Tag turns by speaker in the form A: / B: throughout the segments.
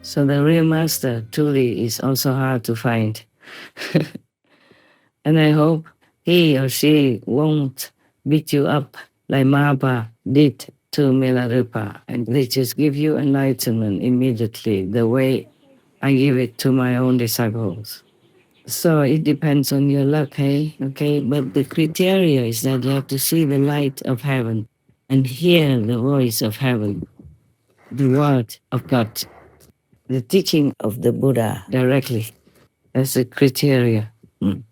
A: So the real master truly is also hard to find. And I hope he or she won't beat you up like Mahapa did to Milarepa, and they just give you enlightenment immediately, the way I give it to my own disciples. So it depends on your luck, hey? Okay, but the criteria is that you have to see the light of heaven and hear the voice of heaven, the word of God, the teaching of the Buddha directly. That's the criteria. Mm.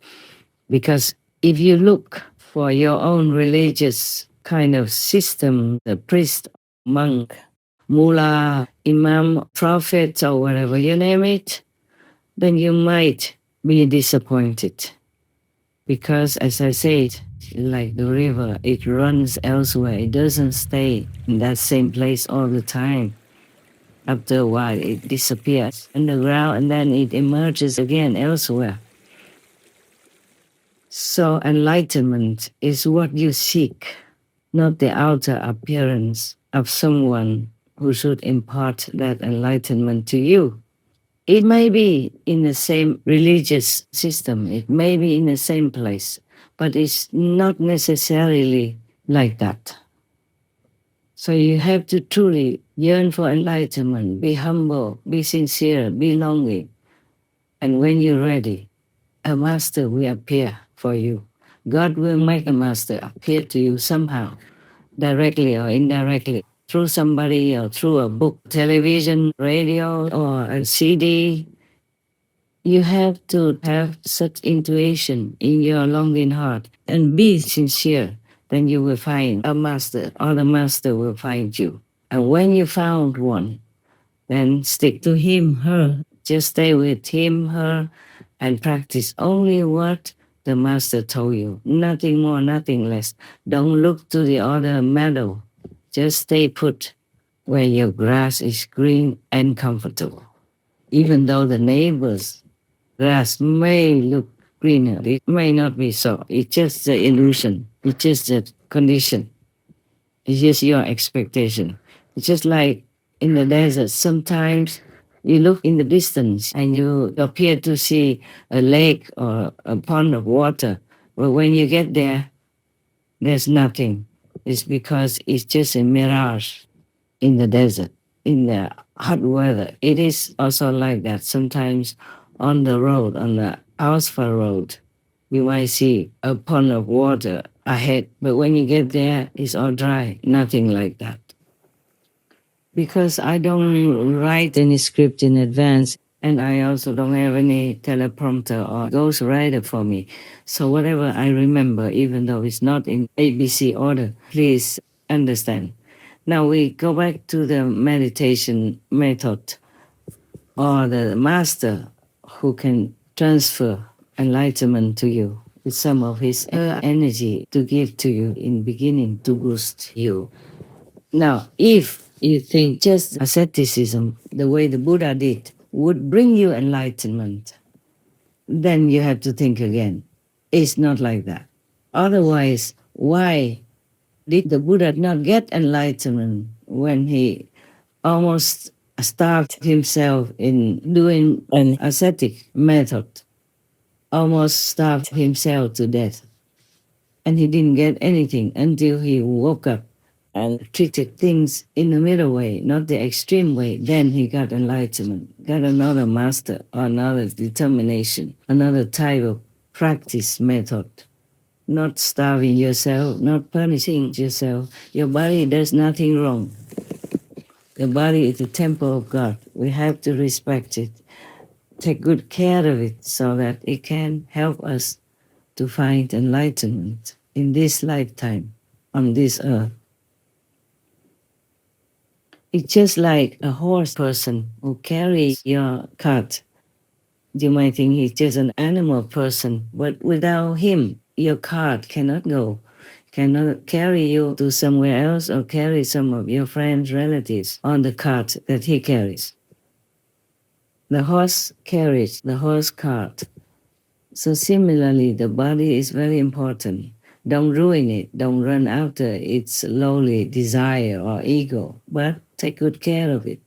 A: Because if you look for your own religious kind of system, the priest, monk, mullah, imam, prophet, or whatever you name it, then you might be disappointed. Because as I said, like the river, it runs elsewhere. It doesn't stay in that same place all the time. After a while, it disappears underground and then it emerges again elsewhere. So enlightenment is what you seek, not the outer appearance of someone who should impart that enlightenment to you. It may be in the same religious system, it may be in the same place, but it's not necessarily like that. So you have to truly yearn for enlightenment, be humble, be sincere, be longing. And when you're ready, a master will appear for you. God will make a master appear to you somehow, directly or indirectly, through somebody or through a book, television, radio, or a CD. You have to have such intuition in your longing heart and be sincere. Then you will find a master, or the master will find you. And when you found one, then stick to him, her. Just stay with him, her, and practice only what the master told you. Nothing more, nothing less. Don't look to the other meadow. Just stay put where your grass is green and comfortable. Even though the neighbor's grass may look greener, it may not be so. It's just the illusion. It's just the condition. It's just your expectation. It's just like in the desert, sometimes you look in the distance and you appear to see a lake or a pond of water. But when you get there, there's nothing. It's because it's just a mirage in the desert, in the hot weather. It is also like that. Sometimes on the road, on the asphalt road, you might see a pond of water ahead, but when you get there, it's all dry, nothing like that. Because I don't write any script in advance, and I also don't have any teleprompter or ghostwriter for me. So whatever I remember, even though it's not in ABC order, please understand. Now we go back to the meditation method or the master who can transfer enlightenment to you with some of his energy to give to you in beginning to boost you. Now, if you think just asceticism, the way the Buddha did, would bring you enlightenment, then you have to think again. It's not like that. Otherwise, why did the Buddha not get enlightenment when he almost starved himself in doing an ascetic method, almost starved himself to death? And he didn't get anything until he woke up and treated things in the middle way, not the extreme way. Then he got enlightenment, got another master, another determination, another type of practice method. Not starving yourself, not punishing yourself. Your body does nothing wrong. The body is the temple of God. We have to respect it, take good care of it so that it can help us to find enlightenment in this lifetime on this earth. It's just like a horse person who carries your cart. You might think he's just an animal person, but without him, your cart cannot go, cannot carry you to somewhere else or carry some of your friends, relatives on the cart that he carries. The horse carries the horse cart. So similarly, the body is very important. Don't ruin it. Don't run after its lowly desire or ego, but take good care of it.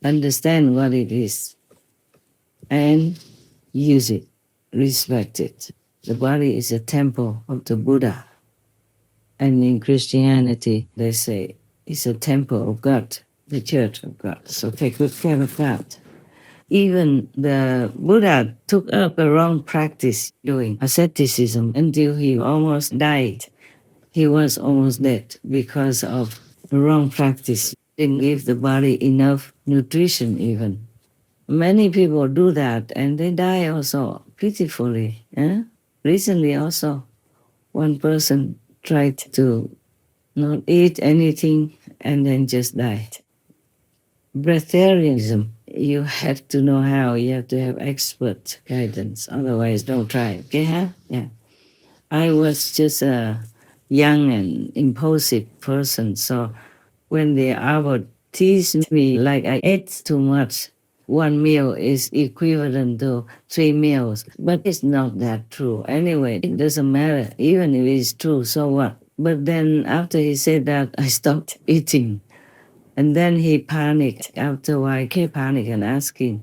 A: understand what it is, and use it, respect it. The body is a temple of the Buddha. And in Christianity, they say it's a temple of God, the church of God. So take good care of that. Even the Buddha took up a wrong practice doing asceticism until he almost died. He was almost dead because of the wrong practice. Didn't give the body enough nutrition even. Many people do that and they die also pitifully. Recently also, one person tried to not eat anything and then just died. Breatharianism, you have to know how, you have to have expert guidance, otherwise don't try. Okay, huh? Yeah. I was just a young and impulsive person, so when the hour teased me like I ate too much, one meal is equivalent to 3 meals. But it's not that true. Anyway, it doesn't matter. Even if it's true, so what? But then after he said that, I stopped eating. And then he panicked. After a while, I kept panicking and asking.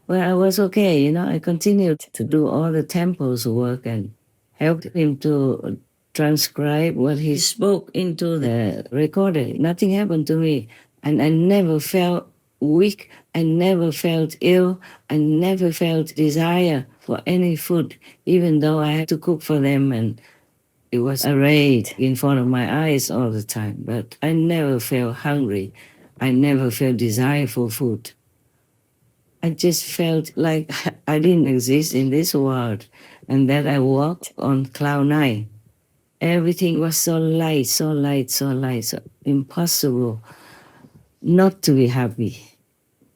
A: Well, I was okay, I continued to do all the temple's work and helped him to transcribe what he spoke into the recorder. Nothing happened to me. And I never felt weak. I never felt ill. I never felt desire for any food, even though I had to cook for them and it was arrayed in front of my eyes all the time. But I never felt hungry. I never felt desire for food. I just felt like I didn't exist in this world and that I walked on cloud nine. Everything was so light, so light, so light, so impossible not to be happy.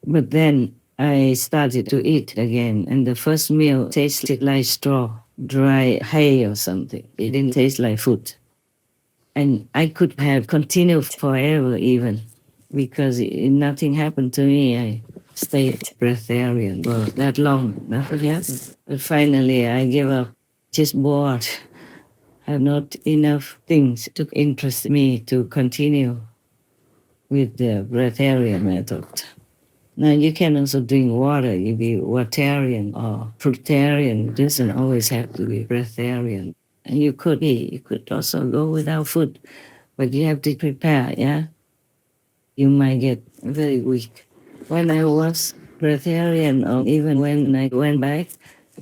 A: But then I started to eat again, and the first meal tasted like straw, dry hay or something. It didn't taste like food. And I could have continued forever even, because nothing happened to me. I stayed breatharian for that long. Nothing happened. But finally, I gave up. Just bored. Have not enough things to interest me to continue with the breatharian method. Now you can also drink water. You be waterian or fruitarian. It doesn't always have to be breatharian. And you could be. You could also go without food, but you have to prepare. Yeah, you might get very weak. When I was breatharian, or even when I went back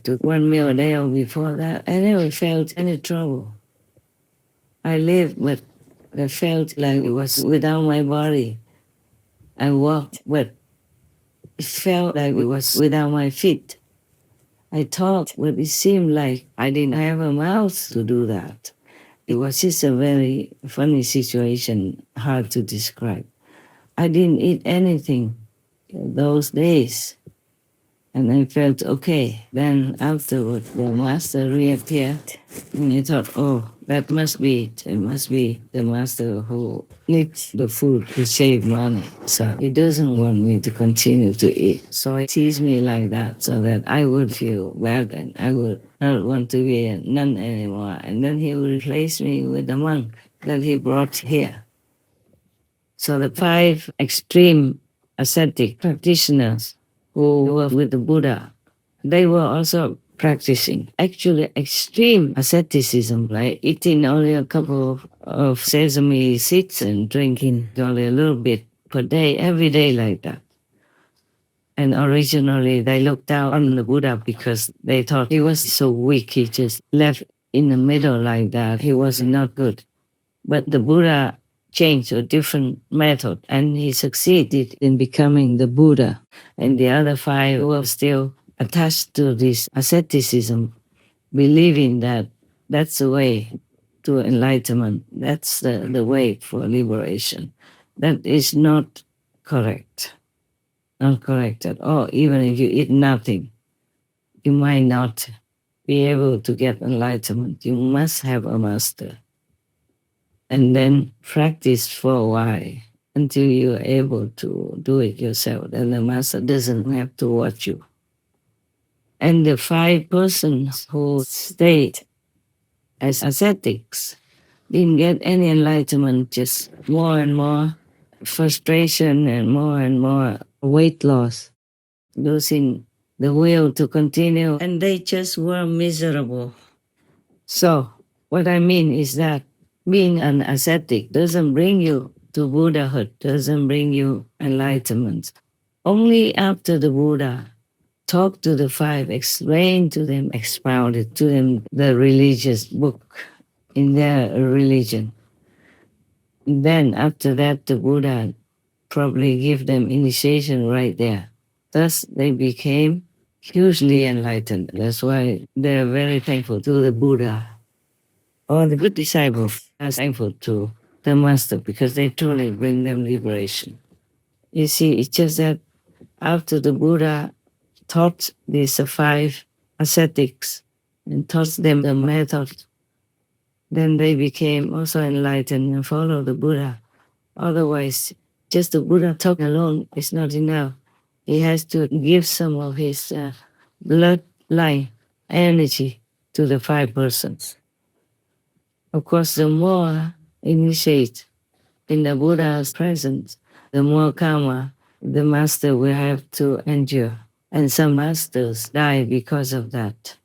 A: to one meal a day or before that, I never felt any trouble. I lived, but I felt like it was without my body. I walked, but it felt like it was without my feet. I talked, but it seemed like I didn't have a mouth to do that. It was just a very funny situation, hard to describe. I didn't eat anything those days. And I felt okay. Then afterward, the master reappeared. And I thought, oh, that must be it. It must be the master who needs the food to save money. So he doesn't want me to continue to eat. So he teased me like that so that I would feel bad and I would not want to be a nun anymore. And then he would replace me with a monk that he brought here. So the 5 extreme ascetic practitioners who were with the Buddha, they were also practicing actually extreme asceticism, like eating only a couple of sesame seeds and drinking only a little bit per day, every day like that. And originally they looked down on the Buddha because they thought he was so weak, he just left in the middle like that. He was not good. But the Buddha changed to a different method and he succeeded in becoming the Buddha. And the other 5 were still attached to this asceticism, believing that that's the way to enlightenment. That's the way for liberation. That is not correct. Not correct at all. Even if you eat nothing, you might not be able to get enlightenment. You must have a master. And then practice for a while until you're able to do it yourself. And the master doesn't have to watch you. And the 5 persons who stayed as ascetics didn't get any enlightenment, just more and more frustration and more weight loss, losing the will to continue, and they just were miserable. So, what I mean is that being an ascetic doesn't bring you to Buddhahood, doesn't bring you enlightenment. Only after the Buddha talked to the five, explained to them, expounded to them the religious book in their religion. Then after that, the Buddha probably give them initiation right there. Thus, they became hugely enlightened. That's why they're very thankful to the Buddha. Or the good disciples are thankful to the master because they truly bring them liberation. You see, it's just that after the Buddha taught these five ascetics and taught them the method, then they became also enlightened and followed the Buddha. Otherwise, just the Buddha talk alone is not enough. He has to give some of his bloodline energy to the five persons. Of course, the more initiate in the Buddha's presence, the more karma the master will have to endure. And some masters die because of that.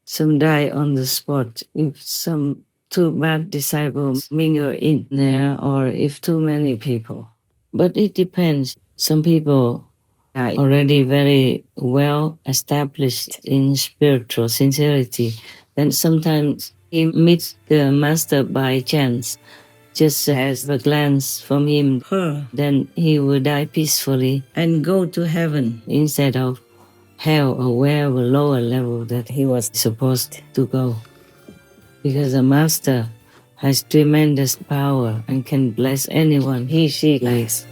A: Some die on the spot if some too bad disciples mingle in there or if too many people. But it depends. Some people are already very well established in spiritual sincerity. Then sometimes he meets the master by chance, just has a glance from him, her, then he will die peacefully and go to heaven instead of hell or wherever lower level that he was supposed to go. Because the master has tremendous power and can bless anyone he she likes.